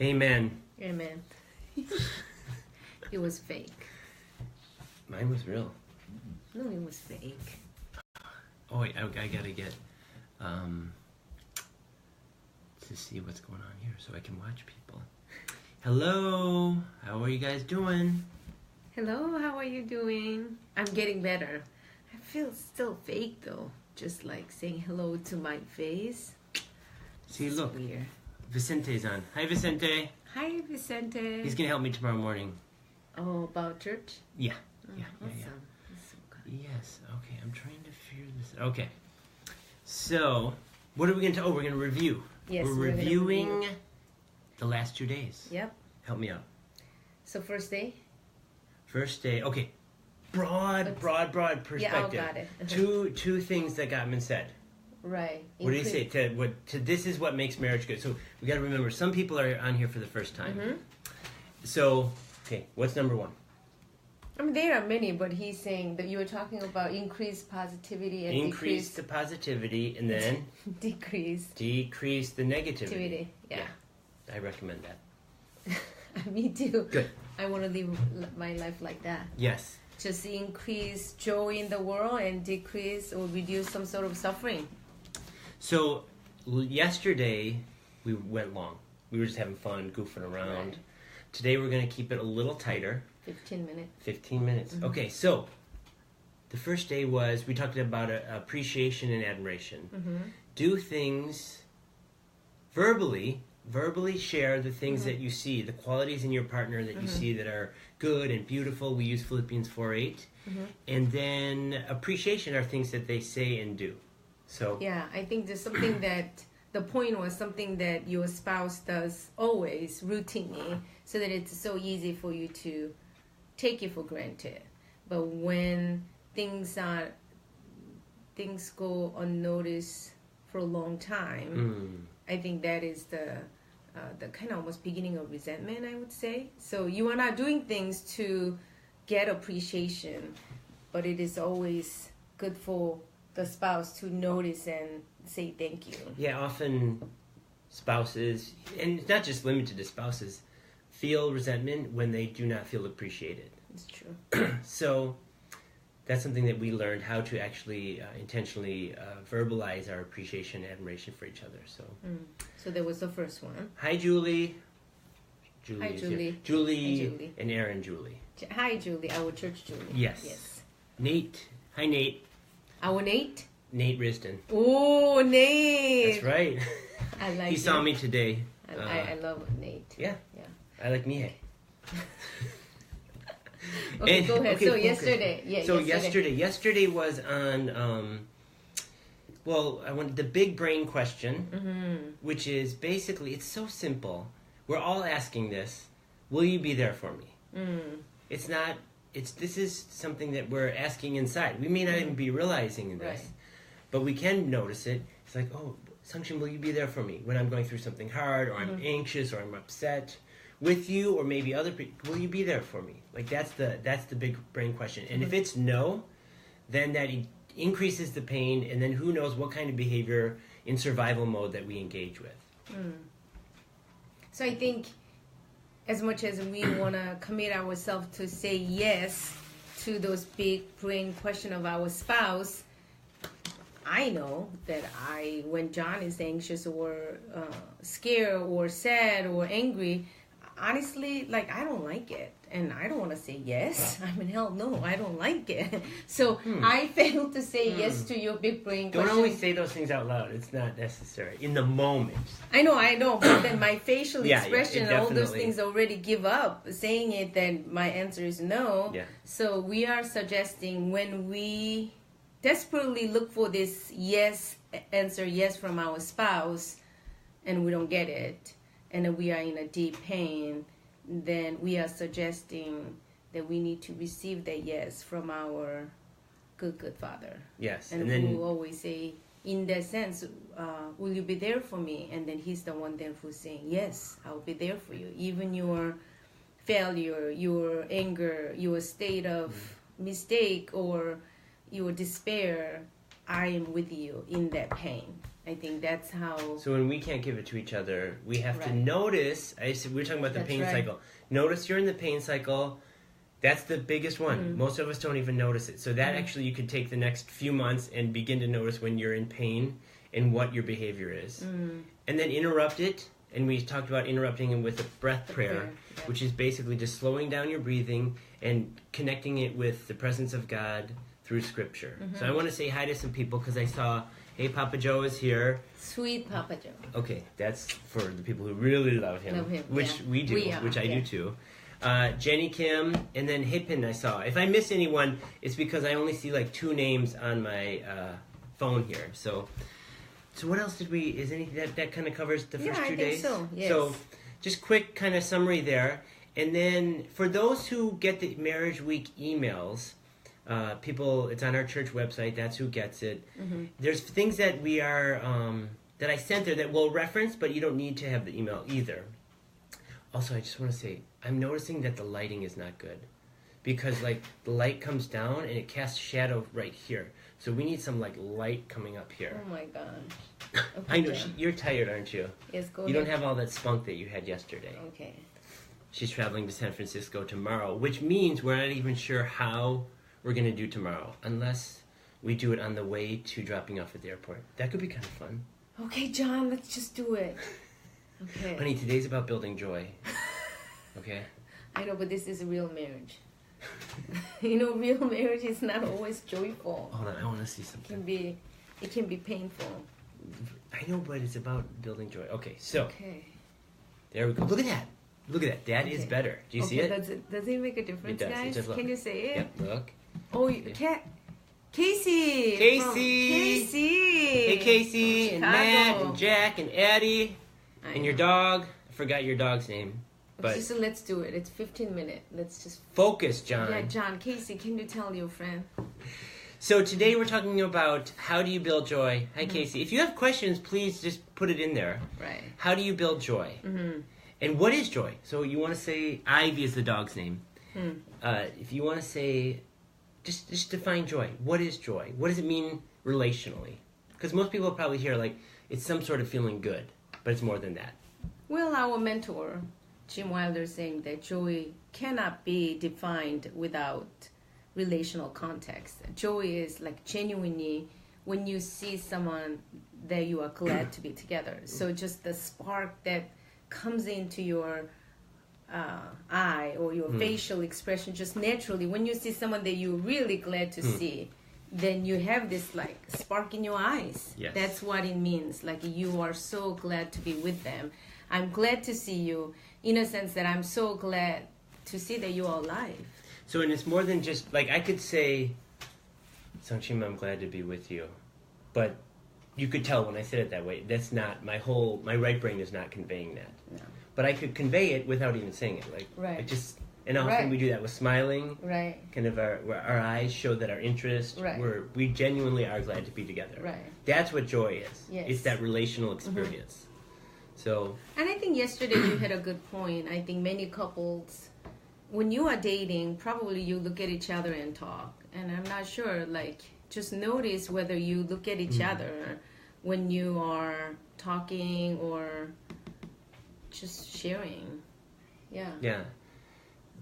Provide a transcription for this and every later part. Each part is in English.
Amen. Amen. It was fake. Mine was real. No, it was fake. Oh, wait, I gotta get to see what's going on here so I can watch people. Hello, how are you guys doing? Hello, how are you doing? I'm getting better. I feel still fake though. Just like saying hello to my face. See, It's look, weird. Vicente's on. Hi, Vicente. Hi, Vicente. He's gonna help me tomorrow morning. Oh, about church? Yeah. Oh, Yeah. awesome. That's so good. Yes. Okay, I'm trying to figure this. Okay. So, what are we gonna? We're gonna review. Yes, we're we're gonna reviewing review. the last 2 days. Yep. Help me out. So first day? First day. Okay. Broad perspective. Yeah, I got it. Two things that got said. Right. What do you say to this is what makes marriage good? So we got to remember some people are on here for the first time. Mm-hmm. So, okay, what's number one? I mean, there are many, but he's saying that you were talking about increased positivity and Increase the positivity and then decrease decrease the negativity. Yeah. I recommend that. Me too. Good. I want to live my life like that. Yes. Just increase joy in the world and decrease or reduce some sort of suffering. So yesterday we went long. We were just having fun, goofing around. Right. Today we're going to keep it a little tighter. 15 minutes. 15 minutes. Mm-hmm. Okay, so the first day was we talked about appreciation and admiration. Mm-hmm. Do things verbally share the things that you see, the qualities in your partner that you see that are good and beautiful. We use Philippians 4:8. And then appreciation are things that they say and do. So yeah, I think there's something that the point was something that your spouse does always routinely, so that it's so easy for you to take it for granted. But when things go unnoticed for a long time, I think that is the kind of almost beginning of resentment, I would say. So you are not doing things to get appreciation, but it is always good for the spouse to notice and say thank you. yeah, often spouses, and it's not just limited to spouses, feel resentment when they do not feel appreciated. It's true. So that's something that we learned how to actually intentionally verbalize our appreciation and admiration for each other. So that was the first one. Hi, Julie. Hi, Julie. Julie and Aaron Julie. Hi, Julie. Our church Julie. Yes. Nate. Hi, Nate. Our Nate? Nate Risden. Oh, Nate. That's right. I like He saw me today. I love Nate. Yeah. Yeah. I like Mihai. Okay, go ahead. Okay, So focus. yesterday. Yeah, So yesterday was on, I wanted the big brain question, which is basically, it's so simple. We're all asking this. Will you be there for me? It's not, this is something that we're asking inside. We may not even be realizing this, Right. but we can notice it. It's like, oh, Sungshin, will you be there for me when I'm going through something hard, or I'm anxious, or I'm upset with you, or maybe other people? Will you be there for me? Like that's the big brain question. And if it's no, then that increases the pain, and then who knows what kind of behavior in survival mode that we engage with. So I think as much as we want to commit ourselves to say yes to those big brain question of our spouse, I know that when John is anxious or scared or sad or angry, honestly, like, I don't like it. And I don't want to say yes. I mean, hell no, I don't like it. So I failed to say yes to your big brain question. Don't always say those things out loud. It's not necessary. In the moment. I know, but then my facial expression and all those definitely. things already give up saying it, then my answer is no. Yeah. So we are suggesting when we desperately look for this answer yes from our spouse, and we don't get it, and then we are in a deep pain, then we are suggesting that we need to receive that yes from our good Father. Yes. And then we will always say, in that sense, will you be there for me? And then he's the one then who's saying, yes, I'll be there for you. Even your failure, your anger, your state of mistake, or your despair, I am with you in that pain. I think that's how. So when we can't give it to each other, we have to Right. notice. We were talking about the That's pain right. cycle. Notice you're in the pain cycle. That's the biggest one. Most of us don't even notice it. So that actually you could take the next few months and begin to notice when you're in pain and what your behavior is. And then interrupt it. And we talked about interrupting it with a breath prayer, yeah. which is basically just slowing down your breathing and connecting it with the presence of God through Scripture. So I want to say hi to some people because I saw, hey, Papa Joe is here. Sweet Papa Joe. Okay, that's for the people who really love him, which yeah. we do, We are, which I yeah. do too. Jenny Kim, and then Hippen I saw. If I miss anyone, it's because I only see like 2 names on my phone here. So what else did we? Is any that kind of covers the first 2 days? I think so. Yes. So just quick kind of summary there, and then for those who get the Marriage Week emails. People, it's on our church website. That's who gets it. There's things that we are that I sent there that we'll reference, but you don't need to have the email either. Also, I just want to say I'm noticing that the lighting is not good because like the light comes down and it casts shadow right here. So we need some like light coming up here. Oh my gosh. Okay, I know Jen. you're tired, aren't you? Yes, go You ahead. don't have all that spunk that you had yesterday. Okay. She's traveling to San Francisco tomorrow, which means we're not even sure how we're going to do tomorrow, unless we do it on the way to dropping off at the airport. That could be kind of fun. Okay, John, let's just do it. Okay. Honey, today's about building joy. Okay? I know, but this is a real marriage. You know, real marriage is not always joyful. Hold on, I want to see It something. can be painful. I know, but it's about building joy. Okay, so Okay. there we go. Look at that. Look at that. That is Okay. better. Do you see it? Does it make a difference, It does. It guys? does. Look. Can you say it? Yep, look. Oh, you can't. Casey. Casey. from- Casey. Hey, Casey, and Chicago. Matt, and Jack, and Addie, I and your know. dog. I forgot your dog's name. But Just let's do it. It's 15 minutes. Let's just. focus, John. Yeah, John. Casey, can you tell your friend? So today we're talking about how do you build joy. Hi, Casey. If you have questions, please just put it in there. Right. How do you build joy? And what is joy? So you want to say Ivy is the dog's name. If you want to say, just define joy. What is joy? What does it mean relationally? Because most people probably hear like it's some sort of feeling good, but it's more than that. Well, our mentor, Jim Wilder, saying that joy cannot be defined without relational context. Joy is like genuinely when you see someone that you are glad to be together. So just the spark that comes into your eye or your facial expression just naturally when you see someone that you're really glad to see, then you have this like spark in your eyes. Yes. That's what it means. Like you are so glad to be with them. I'm glad to see you in a sense that I'm so glad to see that you are alive. So and it's more than just like I could say, Sangshim, I'm glad to be with you, but you could tell when I said it that way. That's not my right brain is not conveying that. No. But I could convey it without even saying it. Right. And often Right. we do that with smiling. Right. Kind of our eyes show that our interest. Right. We genuinely are glad to be together. Right. That's what joy is. Yes. It's that relational experience. So. And I think yesterday you had a good point. I think many couples, when you are dating, probably you look at each other and talk. And I'm not sure, like, just notice whether you look at each other when you are talking or just sharing. Yeah. Yeah.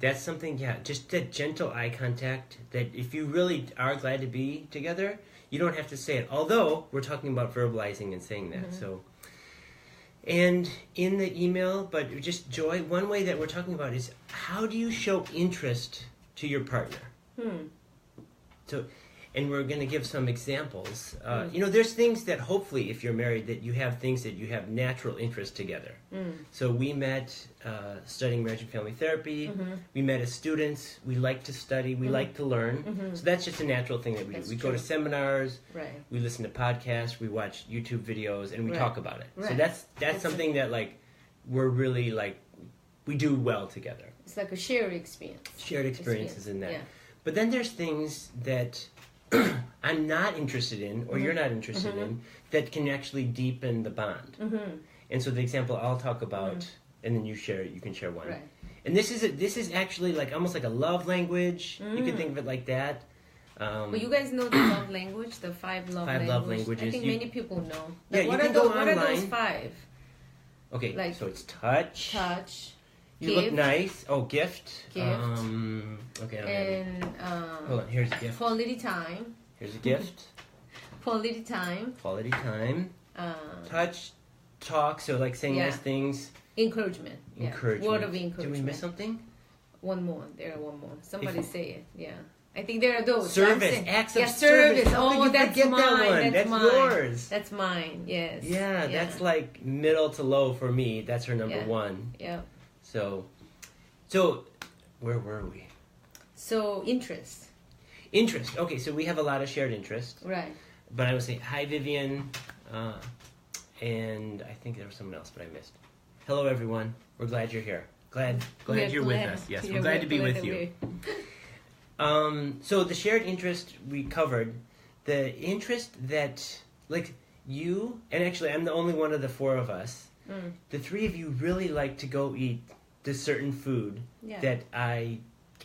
That's something, just that gentle eye contact that if you really are glad to be together, you don't have to say it. Although, we're talking about verbalizing and saying that, so. And in the email, but just joy, one way that we're talking about is how do you show interest to your partner? So, and we're going to give some examples. There's things that hopefully, if you're married, that you have things that you have natural interest together. So we met studying marriage and family therapy. We met as students. We like to study. We like to learn. So that's just a natural thing that we That's do. We go true. to seminars. Right. We listen to podcasts. We watch YouTube videos, and we Right. talk about it. So Right. that's something that like we're really like we do well together. It's like a shared experience. Shared experiences in that. Yeah. But then there's things that I'm not interested in, or you're not interested in, that can actually deepen the bond. And so the example I'll talk about, and then you can share one. Right. And this is actually like almost like a love language. You can think of it like that. But you guys know the love language, the five love languages. I think many people know. Yeah, like, you can go online. What are those 5? Okay, like, so it's touch. You gift, look nice. Oh, gift. Okay, and hold on. Here's a gift. Quality time. Here's a gift. Quality time. Quality time. Touch, talk. So like saying nice things. Encouragement. Encouragement. Word of encouragement. Did we miss something? One more. There are one more. Somebody say it. Yeah. I think there are those. Service. Acts of service. Oh, that's mine. That one. That's mine. yours. That's mine. Yes. Yeah, that's like middle to low for me. That's her number 1. Yeah. So, where were we? So, interest. Interest. Okay, so we have a lot of shared interest. Right. But I would say, hi, Vivian. And I think there was someone else, but I missed. Hello, everyone. We're glad you're here. Glad you're with us. Yes, we're glad to be with you. So the shared interest we covered, the interest that, like, you, and actually I'm the only one of the 4 of us, the 3 of you really like to go eat this certain food that I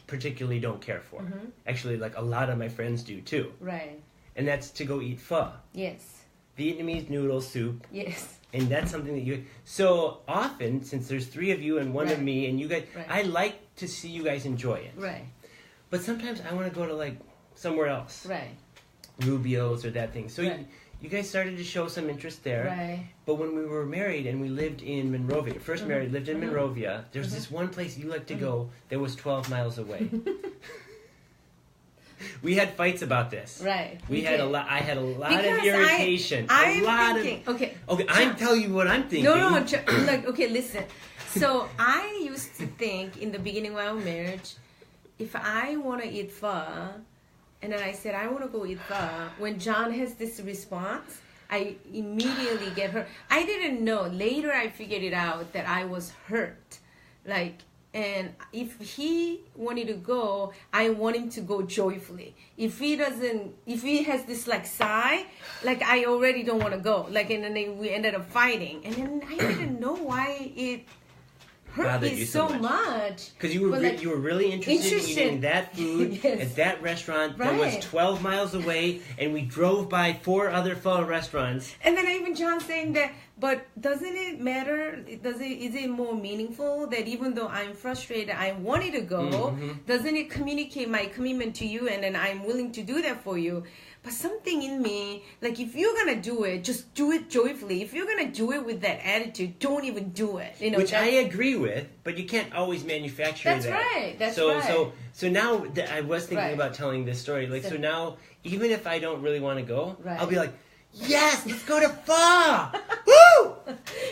particularly don't care for. Actually, like, a lot of my friends do too. Right. And that's to go eat pho. Yes. Vietnamese noodle soup. Yes. And that's something that you... So often, since there's 3 of you and 1 of me, and you guys... I like to see you guys enjoy it. Right. But sometimes I want to go to, like, somewhere else. Right. Rubio's or that thing. So you guys started to show some interest there. Right. But when we were married and we lived in Monrovia, first married, lived in Monrovia, there's this one place you like to go that was 12 miles away. We had fights about this. Right. I had a lot of irritation. Okay, I'm telling you what I'm thinking. No, like, okay, listen. So I used to think in the beginning of our marriage, if I want to eat pho, and then I said, I want to go eat pho, when John has this response, I immediately get hurt. I didn't know. Later I figured it out that I was hurt. Like, and if he wanted to go, I want him to go joyfully. If he has this like sigh, like I already don't want to go. Like, and then we ended up fighting. And then I didn't know why it hurt me so much. Because you were really interested in eating that food at that restaurant that was 12 miles away, and we drove by 4 other pho restaurants. And then even John saying that, but doesn't it matter? Is it more meaningful that even though I'm frustrated, I wanted to go, doesn't it communicate my commitment to you, and then I'm willing to do that for you? But something in me, like, if you're going to do it, just do it joyfully. If you're going to do it with that attitude, don't even do it. You know, which I agree with, but you can't always manufacture that. That's right. So now I was thinking about telling this story. Like, so now, even if I don't really want to go, I'll be like, yes, let's go to pho! Woo!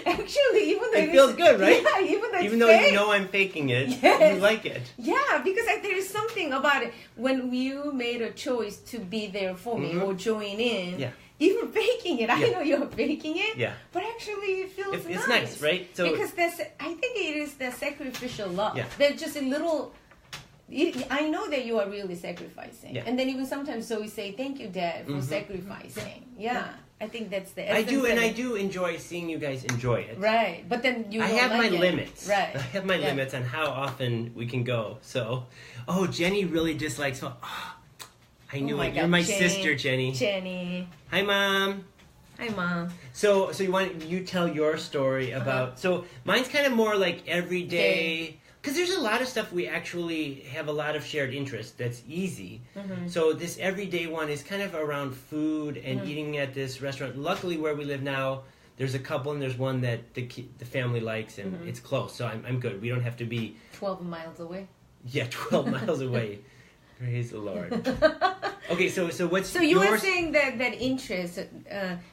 Actually, even though it feels good, right? Yeah, even though you know I'm faking it, you like it. Yeah, because there is something about it. When you made a choice to be there for me or join in, even faking it, I know you're faking it, but actually it feels nice. It's nice, right? So, because I think it is the sacrificial love. Yeah. There's just a little... I know that you are really sacrificing. And then even sometimes Zoe say, thank you, Dad, for sacrificing. Yeah. I think that's the essence. I do enjoy seeing you guys enjoy it. Right. But then I have my limits. Right. I have my limits on how often we can go. So, Jenny really dislikes pho. Oh, I knew it. You're my sister, Jenny. Jenny. Hi, Mom. Hi, Mom. So you tell your story about... So mine's kind of more like everyday... Because there's a lot of stuff we actually have a lot of shared interest that's easy. So this everyday one is kind of around food and eating at this restaurant. Luckily, where we live now, there's a couple and there's one that the family likes and it's close. So I'm good. We don't have to be... 12 miles away? Yeah, 12 miles away. Praise the Lord. Okay, so what's So you were saying that interest,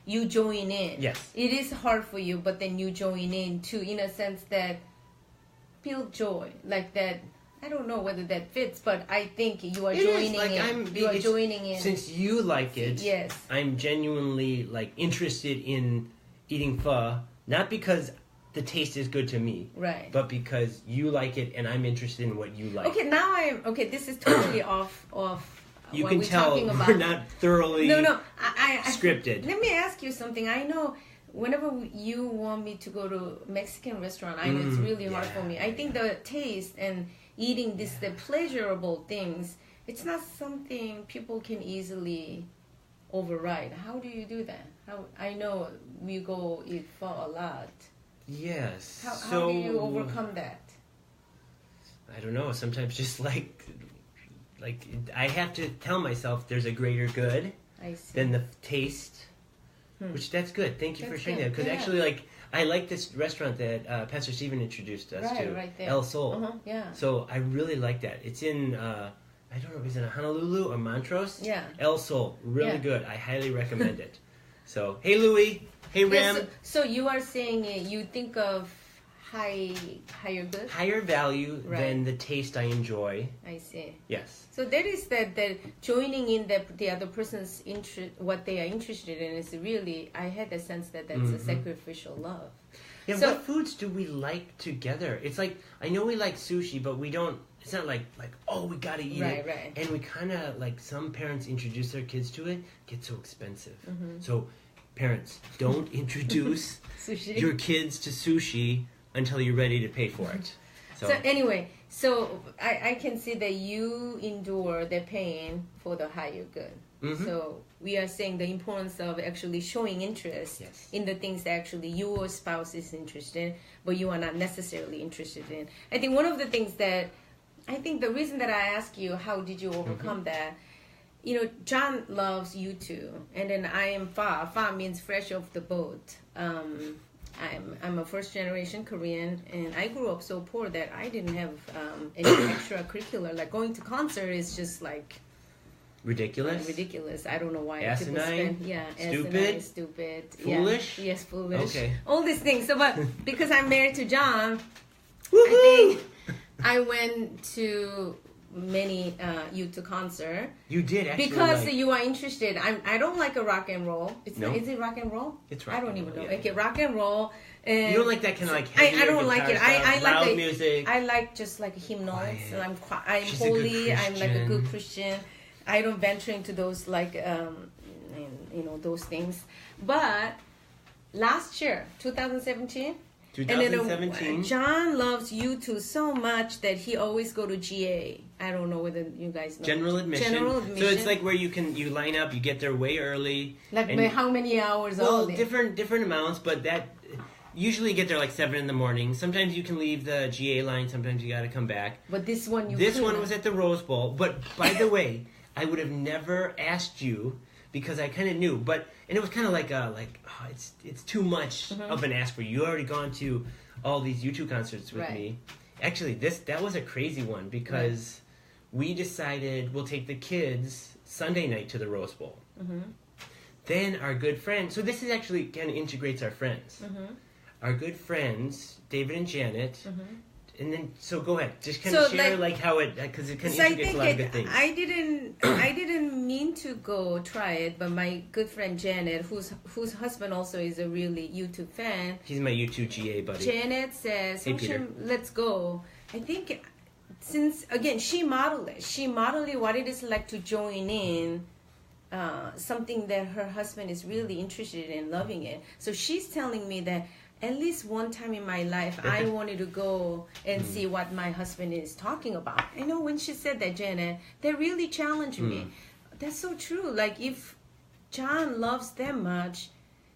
you join in. Yes. It is hard for you, but then you join in too, in a sense that... feel joy like that. I don't know whether that fits, but I think you are joining in. Joining in. Since you like it, yes, I'm genuinely like interested in eating pho, not because the taste is good to me, right? But because you like it and I'm interested in what you like. Okay, this is totally off. You can tell we're not thoroughly scripted. Let me ask you something. I know. Whenever you want me to go to Mexican restaurant, I know it's really hard for me. I think the taste and eating the pleasurable things it's not something people can easily override. How do you do that? I know we go eat pho a lot. Yes. How do you overcome that? I don't know. Sometimes just like I have to tell myself there's a greater good than the taste, which that's good. Thank you for sharing that. Because actually, like, I like this restaurant that Pastor Stephen introduced us to, right there. El Sol. Yeah. So I really like that. It's in I don't know if it's in Honolulu or Montrose. Yeah. El Sol, really good. I highly recommend it. So hey Louie, hey Ram. Yeah, so you are saying you think of higher good? Higher value than the taste I enjoy. I see. Yes. So that is that joining in the other person's interest, what they are interested in, is really, I had the sense that that's a sacrificial love. Yeah, so, what foods do we like together? It's like, I know we like sushi, but we don't, it's not like oh, we gotta eat it. Right. And we kind of, like, some parents introduce their kids to it, gets so expensive. So parents, don't introduce your kids to sushi until you're ready to pay for it. So anyway, I can see that you endure the pain for the higher good. So we are saying the importance of actually showing interest in the things that actually your spouse is interested in, but you are not necessarily interested in. I think one of the things that, I think the reason that I ask you, how did you overcome that? You know, John loves you too, and then I am Fa. Fa means fresh off the boat. I'm a first generation Korean, and I grew up so poor that I didn't have any extracurricular. Like going to concert is just like ridiculous. I don't know why asinine, people stupid, foolish. Yes, foolish. Okay, all these things. So, but because I'm married to John, woo-hoo! I think I went to many U2 concert. You did actually, because you are interested. I don't like a rock and roll. Is it rock and roll? It's rock. I don't even know. Yeah. Okay, rock and roll. And you don't like that kind of like heavier I don't like it. I loud like music. I like just like hymnals. And I'm She's holy. I'm like a good Christian. I don't venture into those like those things. But last year, 2017. And then John loves U2 so much that he always go to GA. I don't know whether you guys know. General admission. So it's like where you line up, you get there way early. Like how many hours? Well, different amounts, but that usually you get there like 7 a.m. Sometimes you can leave the GA line. Sometimes you got to come back. But this one one was at the Rose Bowl. But by the way, I would have never asked you because I kind of knew, and it was kind of like it's too much of an ask for you. You already gone to all these U2 concerts with me. Actually, that was a crazy one because we decided we'll take the kids Sunday night to the Rose Bowl. Then our good friend, so this is actually kind of integrates our friends. Our good friends, David and Janet. And then, so go ahead. Just kind of share like how it, because it kind of integrates a lot of good things. I didn't mean to go try it, but my good friend Janet, whose husband also is a really YouTube fan. He's my YouTube GA buddy. Janet says, "Hey Peter, let's go." I think since again she modeled it. She modeled it what it is like to join in something that her husband is really interested in, loving it. So she's telling me that. At least one time in my life, I wanted to go and see what my husband is talking about. I know when she said that, Janet, that really challenged me. That's so true. Like, if John loves them much,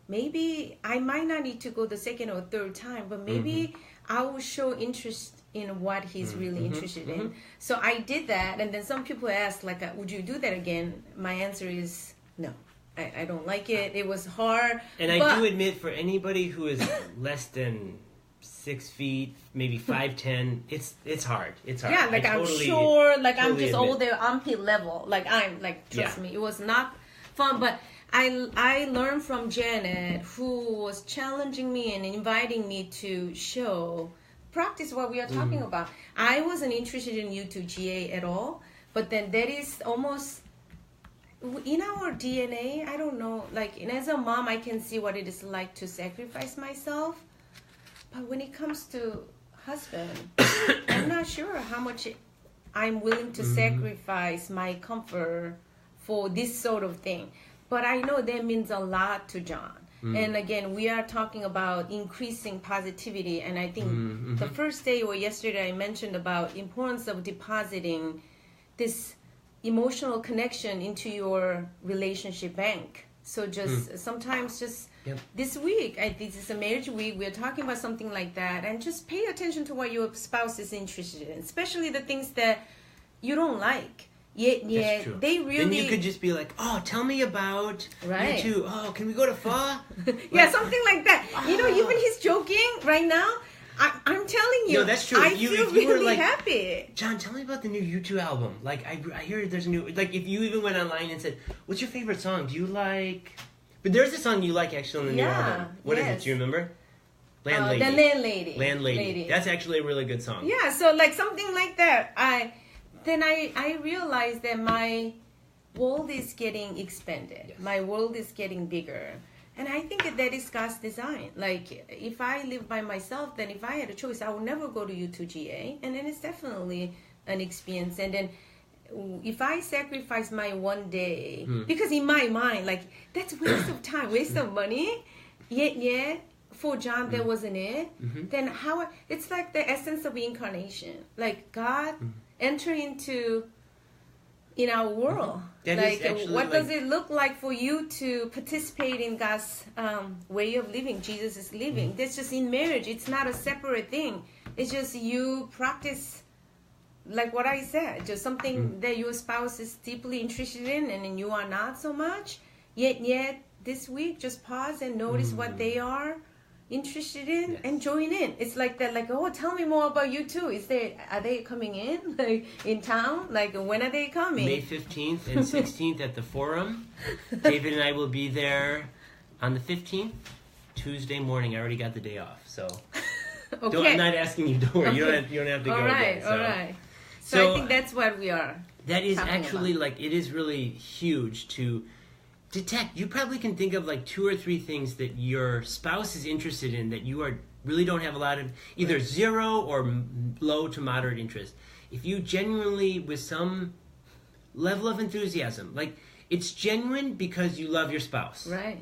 maybe I might not need to go the second or third time, but maybe I will show interest in what he's really interested in. So I did that, and then some people asked, like, would you do that again? My answer is no. I don't like it. It was hard. And I do admit, for anybody who is less than 6 feet, maybe 5'10", it's hard. It's hard. Yeah, like I'm sure, like I'm just all the armpit level. Like I'm like, trust me, it was not fun. But I learned from Janet, who was challenging me and inviting me to practice what we are talking about. I wasn't interested in U2 GA at all, but then that is almost in our DNA. I don't know, like, and as a mom, I can see what it is like to sacrifice myself. But when it comes to husband, I'm not sure how much I'm willing to sacrifice my comfort for this sort of thing. But I know that means a lot to John. And again, we are talking about increasing positivity. And I think the first day or yesterday I mentioned about importance of depositing this emotional connection into your relationship bank. So just sometimes just this week, this is a marriage week, we're talking about something like that, and just pay attention to what your spouse is interested in, especially the things that you don't like. Yeah, they really. Then you could just be like, "Oh, tell me about you two. Oh, can we go to pho?" Yeah, something like that. You know, even he's joking right now. I'm telling you, no, that's true. I feel really like, happy. John, tell me about the new U2 album. Like, I hear there's a new... Like, if you even went online and said, what's your favorite song? Do you like... But there's a song you like, actually, on the new album. What is it? Do you remember? Landlady. The Landlady. Landlady. That's actually a really good song. Yeah, so, like, something like that. I realized that my world is getting expanded. Yes. My world is getting bigger. And I think that is God's design. Like, if I live by myself, then if I had a choice, I would never go to U2GA. And then it's definitely an experience. And then if I sacrifice my one day, because in my mind, like, that's waste of time, waste of money. Yet, for John, that wasn't it. Then how, it's like the essence of incarnation. Like, God enter into... in our world. Like, what does it look like for you to participate in God's way of living, Jesus is living? That's just in marriage. It's not a separate thing. It's just you practice, like what I said, just something that your spouse is deeply interested in and you are not so much. Yet this week, just pause and notice what they are interested in and join in. It's like that, like, oh, tell me more about you too. Are they coming in, like, in town? Like, when are they coming? May 15th and 16th at the Forum. David and I will be there on the 15th, Tuesday morning. I already got the day off, so I'm not asking you. Don't worry, you don't have to go. All right. So I think that's what we are. That is actually about. Like, it is really huge to detect. You probably can think of like 2 or 3 things that your spouse is interested in that you really don't have a lot of either zero or low to moderate interest. If you genuinely, with some level of enthusiasm, like, it's genuine because you love your spouse. Right.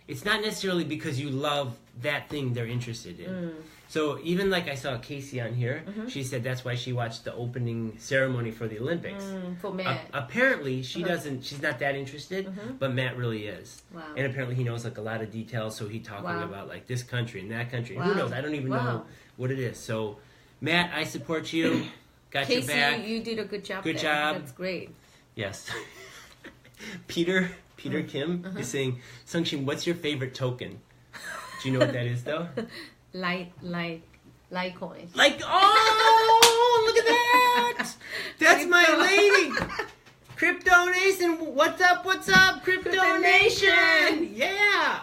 It's not necessarily because you love that thing they're interested in. So even like I saw Casey on here, she said that's why she watched the opening ceremony for the Olympics. For Matt. Apparently she doesn't, she's not that interested, but Matt really is. Wow. And apparently he knows like a lot of details, so he's talking about like this country and that country. Who knows? I don't even know what it is. So Matt, I support you. Got Casey, your back. You did a good job. Good job. That's great. Yes. Peter Kim is saying, Sungshin, what's your favorite token? Do you know what that is though? Litecoin. Like, oh, look at that! That's my lady! Crypto Nation, what's up, Crypto Nation! Yeah!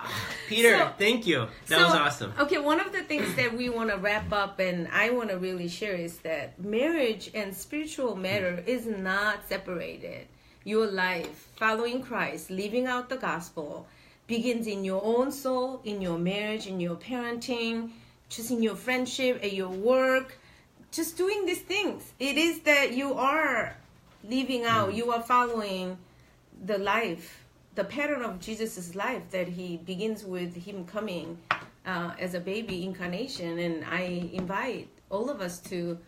Peter, thank you. That was awesome. Okay, one of the things that we want to wrap up and I want to really share is that marriage and spiritual matter is not separated. Your life, following Christ, living out the gospel, begins in your own soul, in your marriage, in your parenting, just in your friendship, at your work, just doing these things. It is that you are living out, you are following the life, the pattern of Jesus' life, that he begins with him coming as a baby incarnation. And I invite all of us to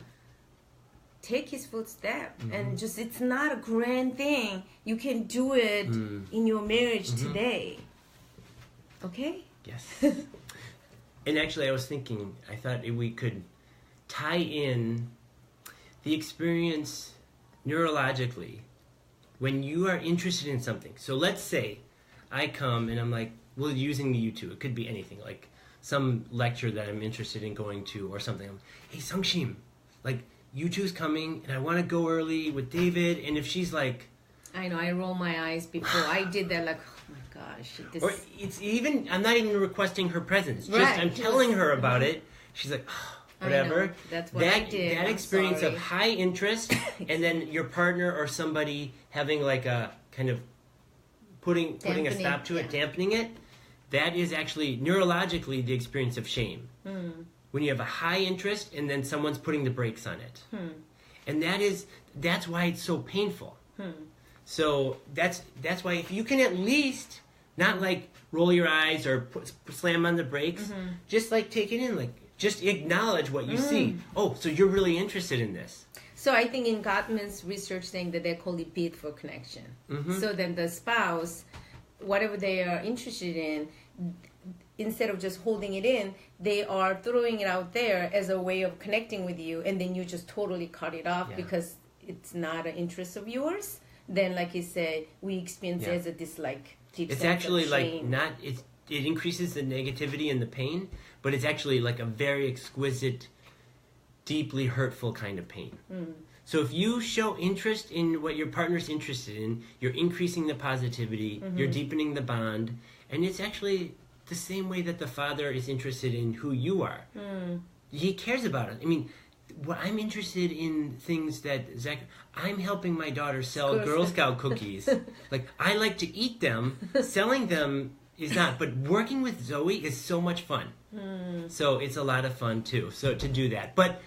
take his footstep and just, it's not a grand thing. You can do it in your marriage today. Okay? Yes. And actually, I was thinking, I thought we could tie in the experience neurologically when you are interested in something. So let's say I come and I'm like, well, using the U2, it could be anything, like some lecture that I'm interested in going to or something. Hey, Sungshin, like, U2's coming and I want to go early with David. And if she's like, I know, I roll my eyes before I did that, like, oh my gosh. Or it's even, I'm not even requesting her presence. Just I'm telling her about it. She's like, oh, whatever. That's what I did. That experience of high interest and then your partner or somebody having like a kind of putting a stop to it, dampening it, that is actually neurologically the experience of shame. When you have a high interest and then someone's putting the brakes on it. And that's why it's so painful. So that's why if you can at least not like roll your eyes or slam on the brakes, just like take it in, like just acknowledge what you see. Oh, so you're really interested in this. So I think in Gottman's research saying that they call it bid for connection. So then the spouse, whatever they are interested in, instead of just holding it in, they are throwing it out there as a way of connecting with you, and then you just totally cut it off because it's not an interest of yours. Then, like you said, we experience it as a dislike. Deep It's sense actually of like shame. not, it increases the negativity and the pain, but it's actually like a very exquisite, deeply hurtful kind of pain. So if you show interest in what your partner's interested in, you're increasing the positivity, you're deepening the bond, and it's actually the same way that the father is interested in who you are. He cares about it. I mean, I'm interested in things that I'm helping my daughter sell Girl Scout cookies. Like, I like to eat them. Selling them is not, but working with Zoe is so much fun. So it's a lot of fun too. So to do that, but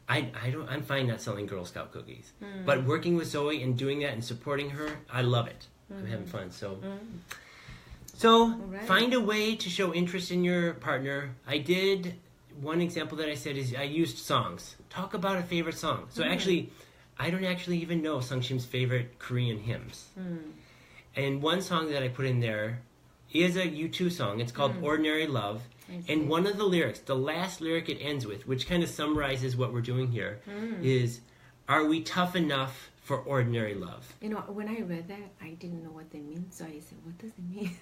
I'm fine not selling Girl Scout cookies. But working with Zoe and doing that and supporting her, I love it. I'm having fun. So find a way to show interest in your partner. I did. One example that I said is I used songs. Talk about a favorite song. So actually, I don't actually even know Sungshim's favorite Korean hymns. And one song that I put in there is a U2 song. It's called Ordinary Love. And one of the lyrics, the last lyric it ends with, which kind of summarizes what we're doing here, is, are we tough enough for ordinary love? You know, when I read that, I didn't know what they mean. So I said, what does it mean?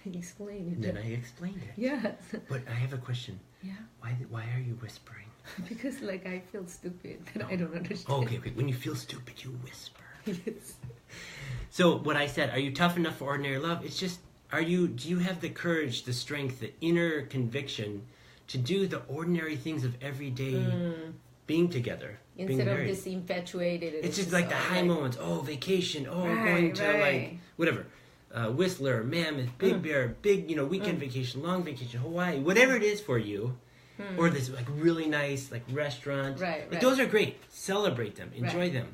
I explained it. Then I explained it. Yes. But I have a question. Yeah. Why are you whispering? Because, like, I feel stupid that I don't understand. Oh, okay. When you feel stupid, you whisper. Yes. So what I said, are you tough enough for ordinary love? It's just, do you have the courage, the strength, the inner conviction to do the ordinary things of every-day being together, Instead being of married? this infatuated. It's just like the high moments. Oh, vacation. Oh, going to like whatever. Whistler, Mammoth, Big Bear, big, weekend vacation, long vacation, Hawaii, whatever it is for you. Or this like really nice like restaurant. Like, those are great. Celebrate them. Enjoy them.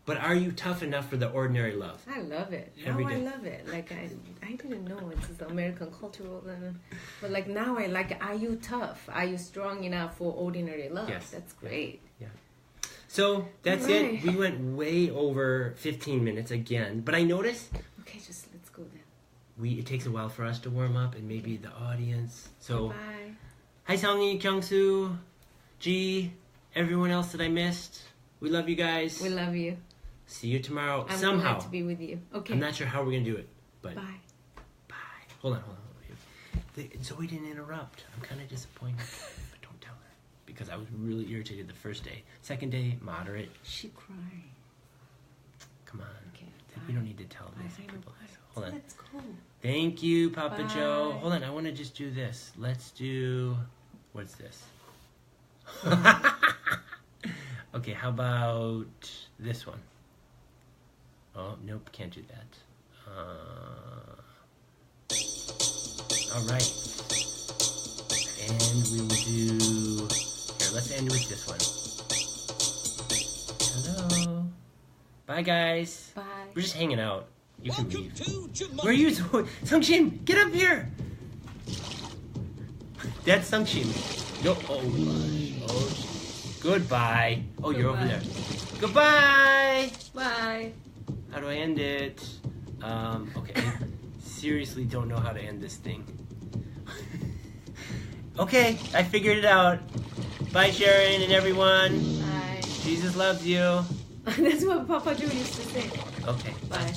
But are you tough enough for the ordinary love? I love it. Every Now day. I love it. Like I didn't know it's the American cultural, but like now I like. Are you tough? Are you strong enough for ordinary love? Yes. That's great. Yeah. So that's it. We went way over 15 minutes again. But I noticed. Okay, just let's go then. It takes a while for us to warm up and maybe the audience. So. Bye. Hi, Seongi, Kyungsu, G, everyone else that I missed. We love you guys. We love you. See you tomorrow. I'm somehow. glad to be with you. Okay. I'm not sure how we're gonna do it, but Bye. Bye. Hold on. Zoe didn't interrupt. I'm kind of disappointed, but don't tell her because I was really irritated the first day. Second day, moderate. She cried. Come on. Okay. We don't need to tell these Bye. people this. Hold on. Let's go. Thank you, Papa Bye. Joe. Hold on. I want to just do this. Let's do. What's this? Okay, how about this one? Oh, nope, can't do that. All right. And we will do... Here, let's end with this one. Hello. Bye, guys. Bye. We're just hanging out. You can Welcome leave. to Where are you? Sungshin, get up here! That's Sungshin. No. Oh, gosh. Oh, goodbye. Oh, you're over there. Goodbye! Bye. How do I end it? Okay. I seriously don't know how to end this thing. Okay, I figured it out. Bye, Sharon and everyone. Bye. Jesus loves you. That's what Papa Joe used to say. Okay. Bye.